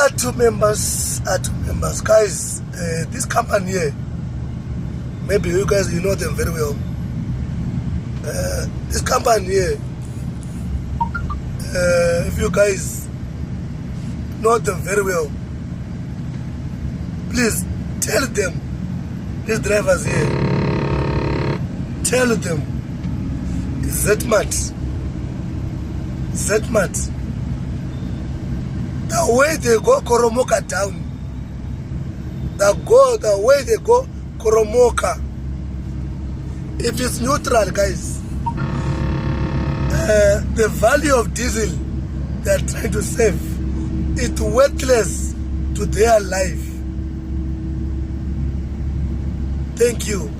Two members, guys. This company here, maybe you guys, you know them very well. This company here, if you guys know them very well, please tell them, these drivers here, tell them, Zedmat, the way they go Koromoka down, the way they go Koromoka, if it's neutral, guys, the value of diesel they are trying to save, it's worthless to their life. Thank you.